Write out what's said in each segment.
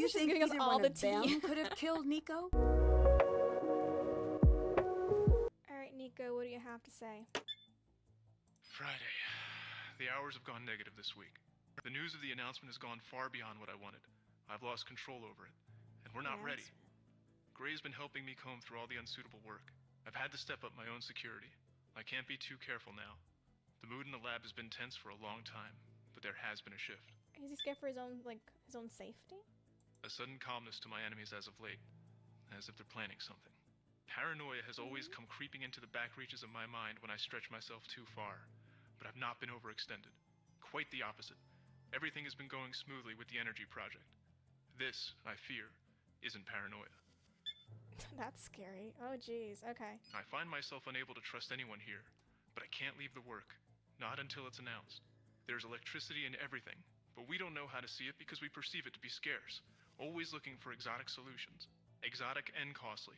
You think giving us either all one the of them tea. could have killed Nico? Alright, Nico, what do you have to say? Friday. The hours have gone negative this week. The news of the announcement has gone far beyond what I wanted. I've lost control over it, and we're not ready. Gray's been helping me comb through all the unsuitable work. I've had to step up my own security. I can't be too careful now. The mood in the lab has been tense for a long time, but there has been a shift. Is he scared for his own, his own safety? A sudden calmness to my enemies as of late, as if they're planning something. Paranoia has always come creeping into the back reaches of my mind when I stretch myself too far, but I've not been overextended. Quite the opposite. Everything has been going smoothly with the energy project. This, I fear, isn't paranoia. That's scary. Oh, jeez. Okay. I find myself unable to trust anyone here, but I can't leave the work. Not until it's announced. There's electricity in everything, but we don't know how to see it because we perceive it to be scarce, always looking for exotic solutions. Exotic and costly.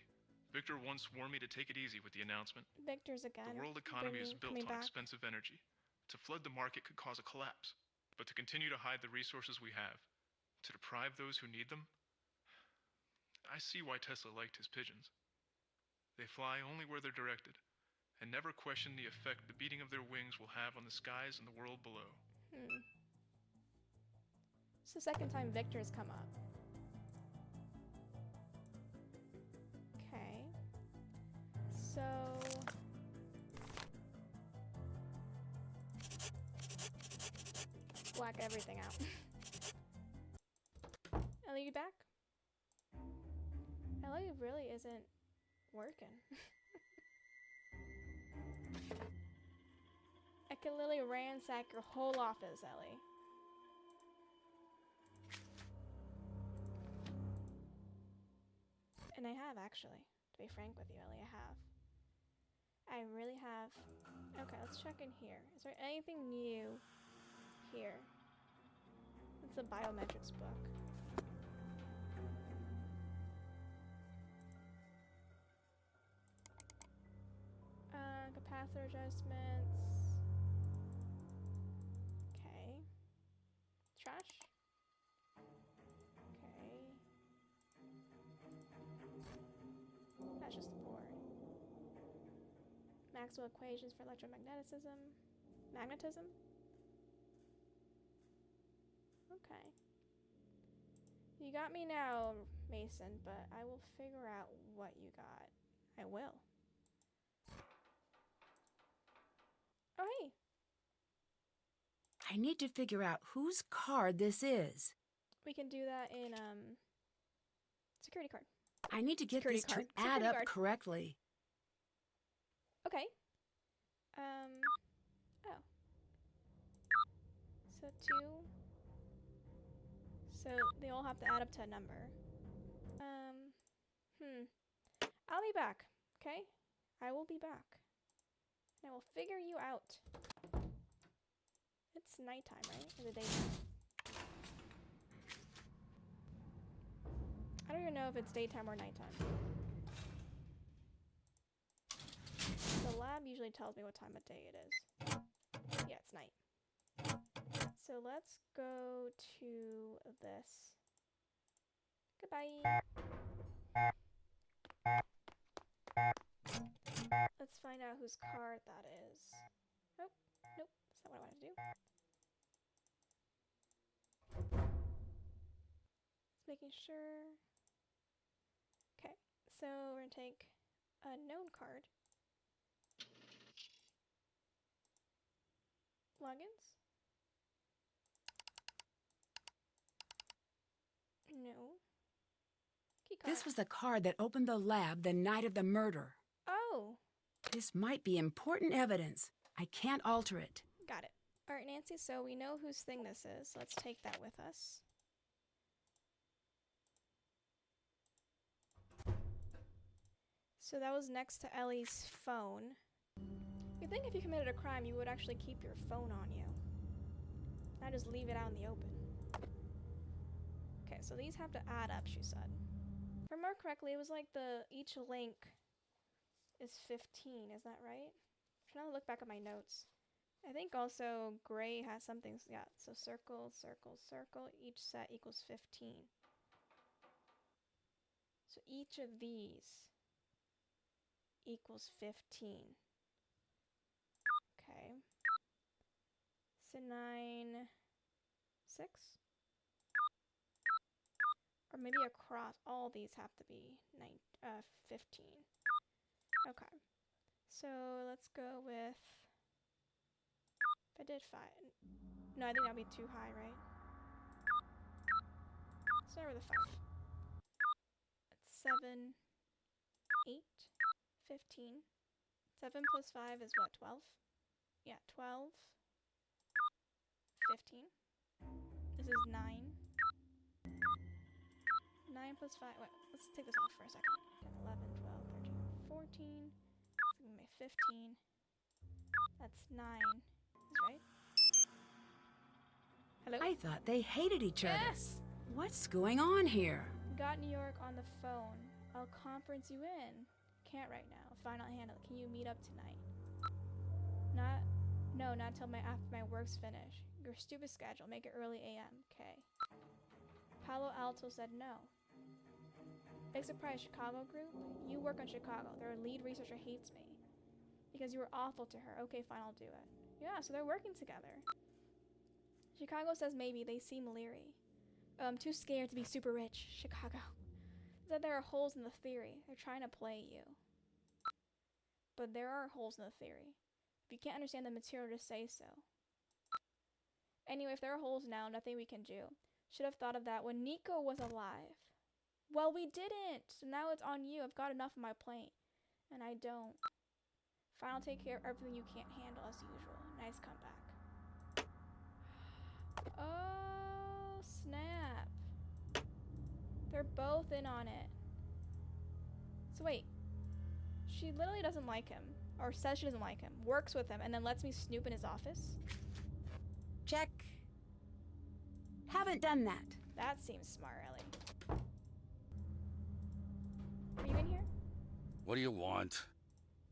Victor once warned me to take it easy with the announcement. Victor's again. The world economy is built on back. expensive energy. To flood the market could cause a collapse, but to continue to hide the resources we have, to deprive those who need them, I see why Tesla liked his pigeons. They fly only where they're directed, and never question the effect the beating of their wings will have on the skies and the world below. It's the second time Victor's come up. Okay. So... Black everything out. Ellie, you back? Ellie really isn't working. I can literally ransack your whole office, Ellie. And I have, actually. To be frank with you, Ellie, I have. I really have. Okay, let's check in here. Is there anything new here? It's a biometrics book. Capacitor adjustments. Okay. Trash. Okay. That's just the board. Maxwell equations for electromagnetism. Magnetism? Okay. You got me now, Mason, but I will figure out what you got. I will. Oh, hey. I need to figure out whose card this is. We can do that in, security card. I need to get Security this to card. add Security up guard. correctly. Okay. Oh. So 2. So they all have to add up to a number. I'll be back, okay? I will be back. And I will figure you out. It's nighttime, right? Or the daytime? I don't even know if it's daytime or nighttime. The lab usually tells me what time of day it is. Yeah, it's night. So let's go to this. Goodbye. Let's find out whose card that is. Oh, nope, that's not what I wanted to do. Just making sure. Okay, so we're gonna take a known card. Logins? No. Key card. This was the card that opened the lab the night of the murder. Oh, This might be important evidence. I can't alter it. got it. All right, Nancy, so we know whose thing this is. Let's take that with us. So that was next to Ellie's phone. You'd think if you committed a crime, you would actually keep your phone on you. Not just leave it out in the open. Okay, so these have to add up, she said. If I remember correctly, it was like each link is 15, is that right? I'm trying to look back at my notes. I think also Gray has something, yeah, so circle, circle, circle, each set equals 15. So each of these equals 15. Okay. So 9, 6? Or maybe across all these have to be 15. Okay. So let's go with, if I did 5. No, I think that'd be too high, right? Start with a 5. That's 7, 8, 15. 7 plus 5 is what, 12? Yeah, 12, 15. This is 9. 9 plus 5, wait, let's take this off for a second. 10, 11, 12, 13, 14. It's gonna be 15. That's 9. Is right? Hello? I thought they hated each other. Yes! What's going on here? Got New York on the phone. I'll conference you in. Can't right now. Fine, I'll handle it. Can you meet up tonight? Not till after my work's finished. Your stupid schedule. Make it early AM. Okay. Palo Alto said no. Big surprise, Chicago group? You work on Chicago. Their lead researcher hates me. Because you were awful to her. Okay, fine, I'll do it. Yeah, so they're working together. Chicago says maybe. They seem leery. I'm too scared to be super rich. Chicago. Said there are holes in the theory. They're trying to play you. But there are holes in the theory. If you can't understand the material, just say so. Anyway, if there are holes now, nothing we can do. Should have thought of that when Nico was alive. Well, we didn't. So now it's on you. I've got enough on my plate. And I don't. Fine, I'll take care of everything you can't handle as usual. Nice comeback. Oh, snap. They're both in on it. So wait. She literally doesn't like him. Or says she doesn't like him. Works with him and then lets me snoop in his office. Check. Haven't done that. That seems smart, Ellie. Are you in here? What do you want?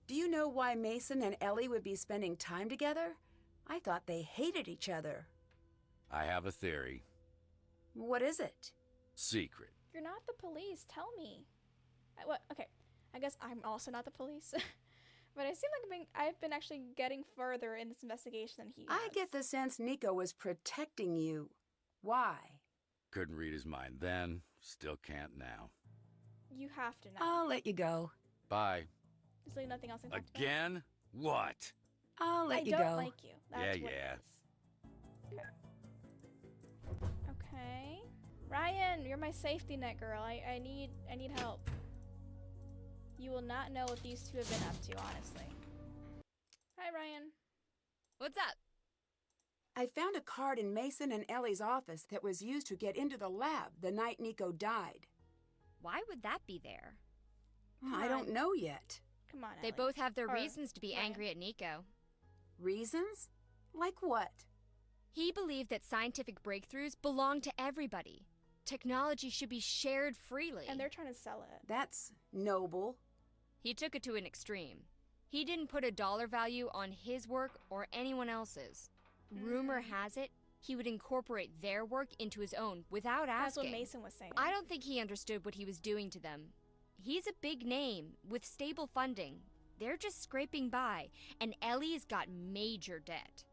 Do you know why Mason and Ellie would be spending time together? I thought they hated each other. I have a theory. What is it? Secret. You're not the police. Tell me. What? Okay. I guess I'm also not the police. But I seem like I've been actually getting further in this investigation than he has. I get the sense Nico was protecting you. Why? Couldn't read his mind then, still can't now. You have to know. I'll let you go. Bye. Is there nothing else I can talk about? Again? What? I'll let you I go. don't like you. That's Yeah, what yeah. it is. Okay. Okay. Ryan, you're my safety net, girl. I need help. You will not know what these two have been up to, honestly. Hi, Ryan. What's up? I found a card in Mason and Ellie's office that was used to get into the lab the night Nico died. Why would that be there? I don't know yet. Come on, They Ellie. both have their Or reasons to be Ryan. angry at Nico. Reasons? Like what? He believed that scientific breakthroughs belong to everybody. Technology should be shared freely. And they're trying to sell it. That's noble. He took it to an extreme. He didn't put a dollar value on his work or anyone else's. Rumor has it, he would incorporate their work into his own without That's asking. what Mason was saying. I don't think he understood what he was doing to them. He's a big name with stable funding. They're just scraping by, and Ellie's got major debt.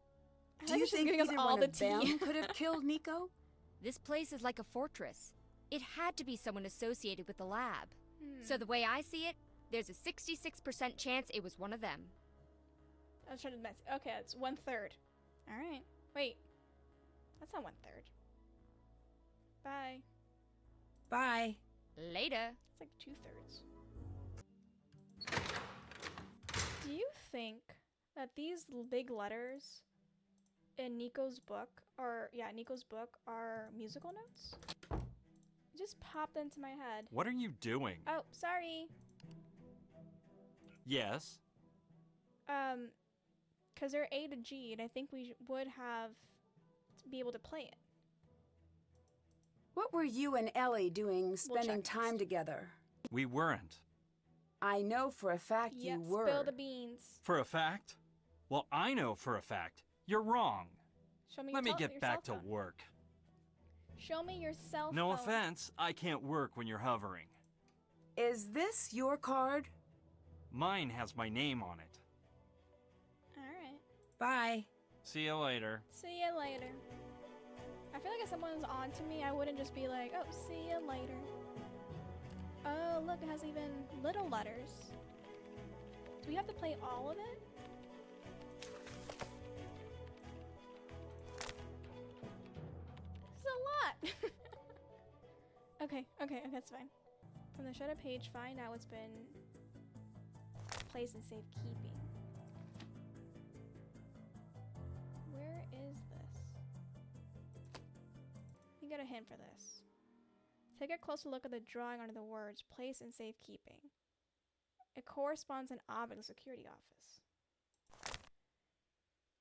I Do like you that she's think giving us either all one the of them tea. could have killed Nico? This place is like a fortress. It had to be someone associated with the lab. Hmm. So the way I see it, there's a 66% chance it was one of them. I was trying to mess. Okay, it's 1/3. All right. Wait. That's not 1/3. Bye. Bye. Later. It's like 2/3. Do you think that these big letters in Nico's book are musical notes? It just popped into my head. What are you doing? Oh, sorry. Yes. Because they're A to G, and I think we would have to be able to play it. What were you and Ellie doing spending check time next. together? We weren't. I know for a fact Yep, you were. spill the beans. For a fact? Well, I know for a fact. You're wrong. Show me. Let me your get back to cell phone. work. Show me your cell No phone. offense, I can't work when you're hovering. Is this your card? Mine has my name on it. Alright. Bye. See you later. See you later. I feel like if someone's on to me, I wouldn't just be like, oh, see you later. Oh, look, it has even little letters. Do we have to play all of it? This is a lot! Okay, that's fine. From the Shudder page, find out what's been placed in safekeeping. Where is this? You got a hint for this. Take a closer look at the drawing under the words place in safekeeping. It corresponds to an object in the security office.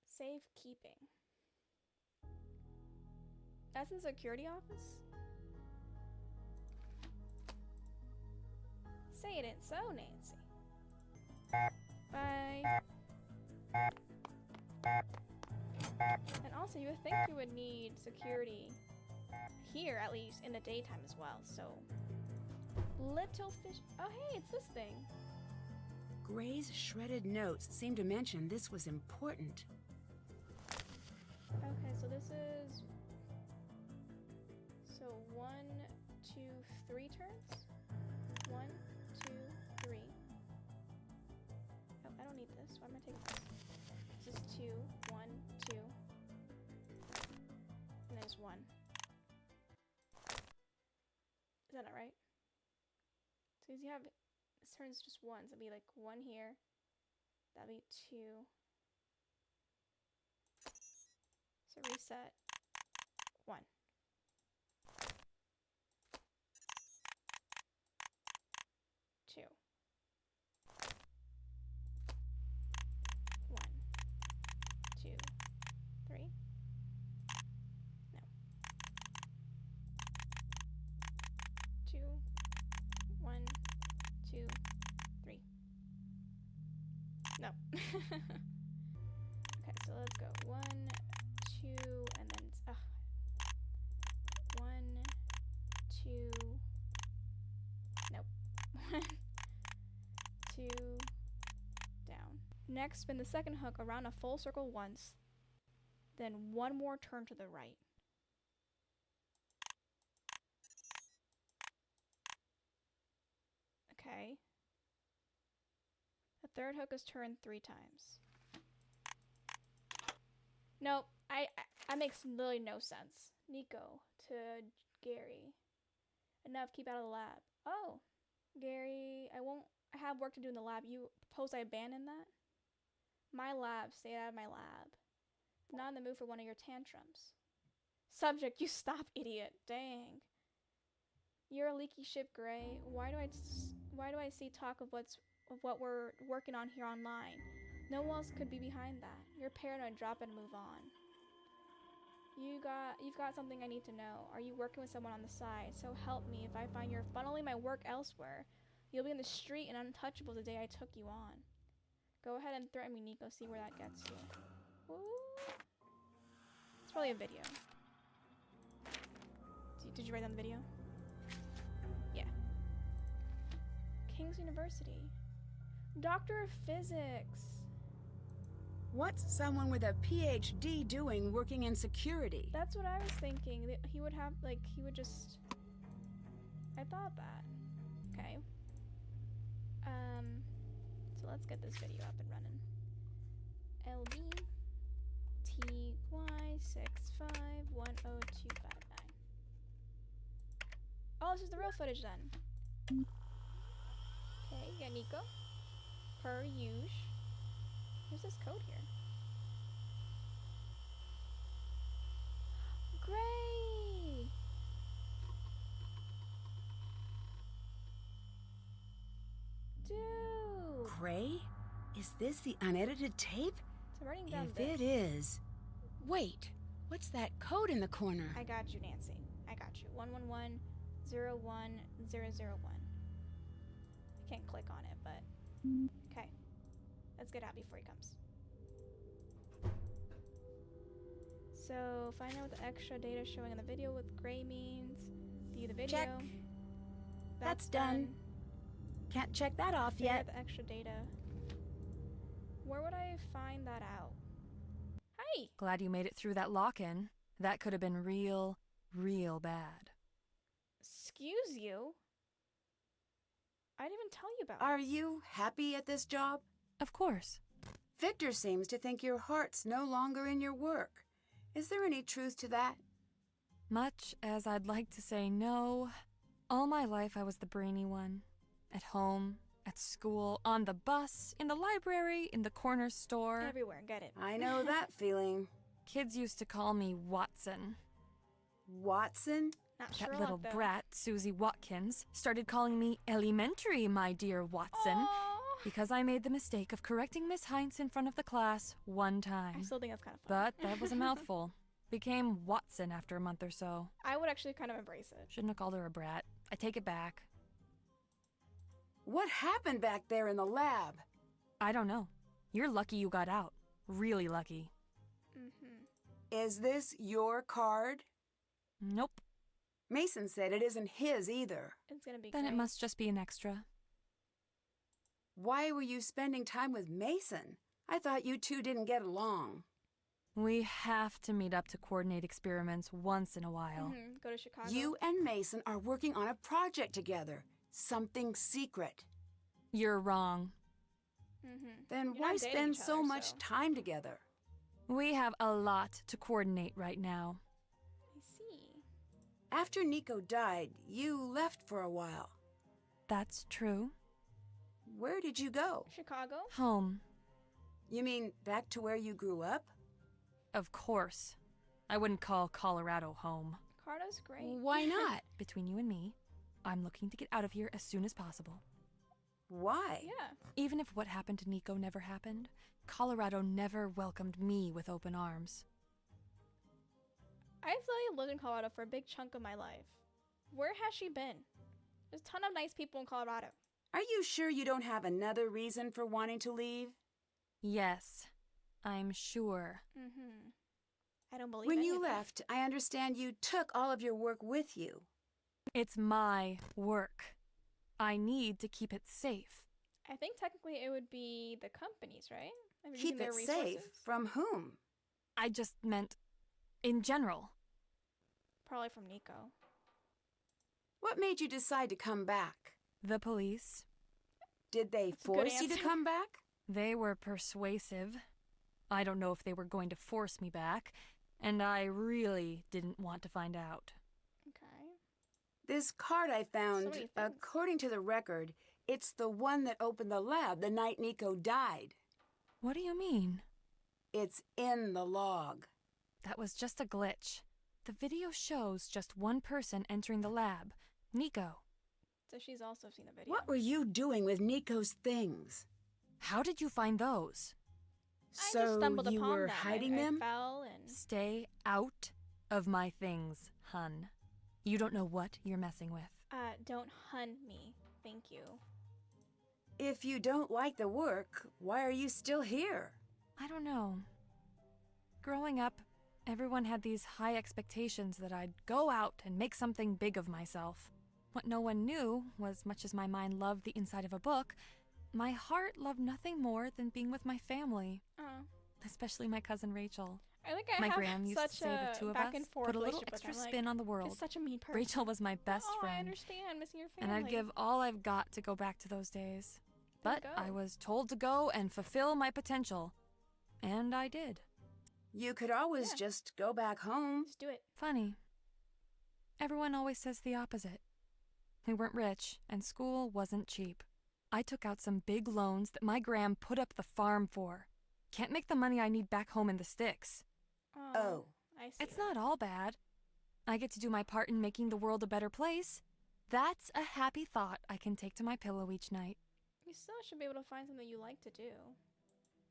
Safekeeping. That's in the security office? Say it ain't so, Nancy. Bye. And also, you would think you would need security here, at least in the daytime as well, so. Little fish. Oh, hey, it's this thing. Gray's shredded notes seem to mention this was important. Okay, so this is. So 1, 2, 3 turns? 1, 2, 3. Oh, I don't need this. Why am I taking this? This is 2, 1, 2. And there's 1. Is that not right? So you have, this turns just 1, so it'd be like 1 here. That'd be 2. So reset. 1. Two. 1, 2, 3. No. 2, 1, 2, 3. No. Okay, so let's go. 1, 2, and then it's 1, 2. Nope. 1, 2. Down. Next, spin the second hook around a full circle once, then 1 more turn to the right. Okay. The third hook is turned 3 times. Nope, that makes literally no sense. Nico to Gary. Enough, keep out of the lab. Oh, Gary, I have work to do in the lab. You propose I abandon that? My lab, stay out of my lab. Not in the mood for one of your tantrums. Subject, you stop, idiot. Dang. You're a leaky ship, Gray. Why do I see talk of what we're working on here online? No one else could be behind that. You're paranoid, drop it and move on. You've got something I need to know. Are you working with someone on the side? So help me if I find you're funneling my work elsewhere. You'll be in the street and untouchable the day I took you on. Go ahead and threaten me, Nico. See where that gets you. Ooh. It's probably a video. Did you write down the video? Yeah. King's University. Doctor of Physics. What's someone with a PhD doing working in security? That's what I was thinking. He would have, like, he would just... I thought that. Okay. So let's get this video up and running. LB TY6510259. Oh, this is the real footage then. Okay, yeah, Nico. Per usual. Where's this code here? Gray! Dude! Gray? Is this the unedited tape? So writing down If this. it is... Wait, what's that code in the corner? I got you, Nancy. I got you. 111-01001. I can't click on it, but... Okay. Let's get out before he comes. So, find out what the extra data showing in the video with Gray means. View the video. Check. That's done. Can't check that off Figure out yet. the extra data. Where would I find that out? Hi! Glad you made it through that lock-in. That could have been real bad. Excuse you? I didn't even tell you about Are it. you happy at this job? Of course. Victor seems to think your heart's no longer in your work. Is there any truth to that? Much as I'd like to say no, all my life I was the brainy one. At home, at school, on the bus, in the library, in the corner store. Everywhere, get it. I know that feeling. Kids used to call me Watson. Watson? Not That Sherlock, little though. brat, Susie Watkins, started calling me Elementary, my dear Watson, Aw. because I made the mistake of correcting Miss Heinz in front of the class one I time. still think that's kind of fun. But that was a mouthful. Became Watson after a month or so. I would actually kind of embrace it. Shouldn't have called her a brat. I take it back. What happened back there in the lab? I don't know. You're lucky you got out. Really lucky. Mm-hmm. Is this your card? Nope. Mason said it isn't his either. It's gonna be Then great. it must just be an extra. Why were you spending time with Mason? I thought you two didn't get along. We have to meet up to coordinate experiments once in a while. Mhm. Go to Chicago. You and Mason are working on a project together. Something secret. You're wrong. Mm-hmm. Then You're why not dating spend each so other, much so- time together? We have a lot to coordinate right now. I see. After Nico died, you left for a while. That's true. Where did you go? Chicago? Home. You mean back to where you grew up? Of course. I wouldn't call Colorado home. Cardo's great. Why not? Between you and me, I'm looking to get out of here as soon as possible. Why? Yeah. Even if what happened to Nico never happened, Colorado never welcomed me with open arms. I've literally lived in Colorado for a big chunk of my life. Where has she been? There's a ton of nice people in Colorado. Are you sure you don't have another reason for wanting to leave? Yes, I'm sure. Mm-hmm. I don't believe When any you of it. left, I understand you took all of your work with you. It's my work. I need to keep it safe. I think technically it would be the companies, right? Like Keep using their it safe. resources? From whom? I just meant in general. Probably from Nico. What made you decide to come back? The police. Did they That's a good force you to answer. come back? They were persuasive. I don't know if they were going to force me back, and I really didn't want to find out. Okay. This card I found, many things. according to the record, it's the one that opened the lab the night Nico died. What do you mean? It's in the log. That was just a glitch. The video shows just one person entering the lab, Nico. So she's also seen the video. What were you doing with Nico's things? How did you find those? I So just stumbled you upon were them. hiding I them? fell and... Stay out of my things, hun. You don't know what you're messing with. Don't hun me. Thank you. If you don't like the work, why are you still here? I don't know. Growing up, everyone had these high expectations that I'd go out and make something big of myself. What no one knew was, much as my mind loved the inside of a book, my heart loved nothing more than being with my family, especially my cousin Rachel. I think I My have gran used such to say the two a of back us and forth put a little relationship with extra her. I'm spin like, on the world. She's such a mean person. Rachel was my best I friend, understand missing your and family. I'd give all I've got to go back to those days. Then But go. I was told to go and fulfill my potential, and I did. You could always Yeah. just go back home. Just do it. Funny. Everyone always says the opposite. We weren't rich, and school wasn't cheap. I took out some big loans that my gram put up the farm for. Can't make the money I need back home in the sticks. Oh. I see. It's not all bad. I get to do my part in making the world a better place. That's a happy thought I can take to my pillow each night. You still should be able to find something you like to do.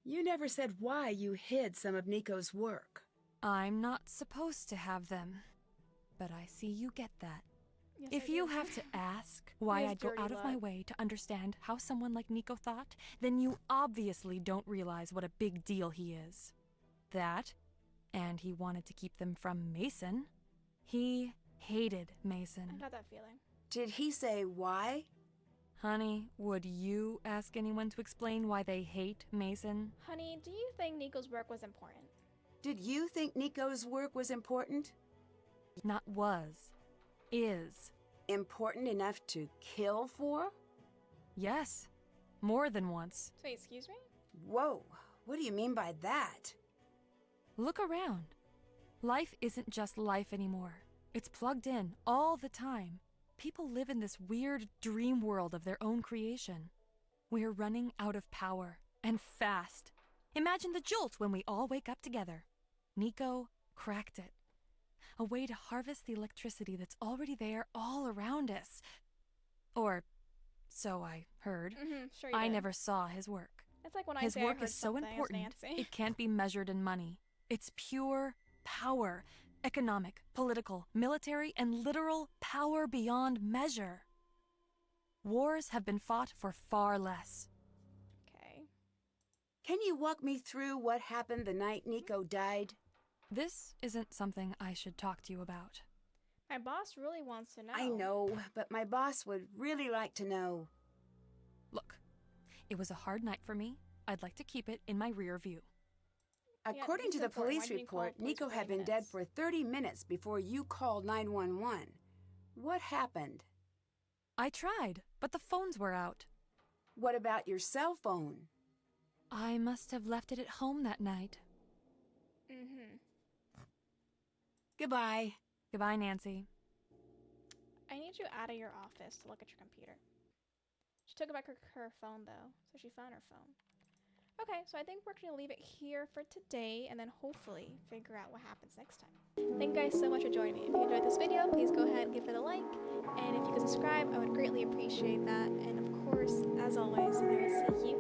You never said why you hid some of Nico's work. I'm not supposed to have them. But I see you get that. Yes, If I you do. have to ask why has I'd go dirty out of my luck. way to understand how someone like Nico thought, then you obviously don't realize what a big deal he is. That, and he wanted to keep them from Mason. He hated I Mason. got that feeling. Did he say why? Honey, would you ask anyone to explain why they hate Mason? Honey, do you think Nico's work was important? Did you think Nico's work was important? Not was. Is. Important enough to kill for? Yes. More than once. Wait, excuse me? Whoa, what do you mean by that? Look around. Life isn't just life anymore. It's plugged in all the time. People live in this weird dream world of their own creation. We're running out of power, and fast. Imagine the jolt when we all wake up together. Nico cracked it. A way to harvest the electricity that's already there all around us. Or so I heard. Sure you I did. never saw his work. It's like when I His say I work heard is so something as important, Nancy. it can't be measured in money. It's pure power. Economic, political, military, and literal power beyond measure. Wars have been fought for far less. Okay. Can you walk me through what happened the night Nico died? This isn't something I should talk to you about. My boss really wants to know. I know, but my boss would really like to know. Look, it was a hard night for me. I'd like to keep it in my rear view. According this to is the important. police Why didn't you call report, police Nico for had 30 been dead minutes? for 30 minutes before you called 911. What happened? I tried, but the phones were out. What about your cell phone? I must have left it at home that night. Goodbye. Goodbye, Nancy. I need you out of your office to look at your computer. She took back her phone, though, so she found her phone. Okay, so I think we're going to leave it here for today, and then hopefully figure out what happens next time. Thank you guys so much for joining me. If you enjoyed this video, please go ahead and give it a like, and if you could subscribe, I would greatly appreciate that. And of course, as always, I will see you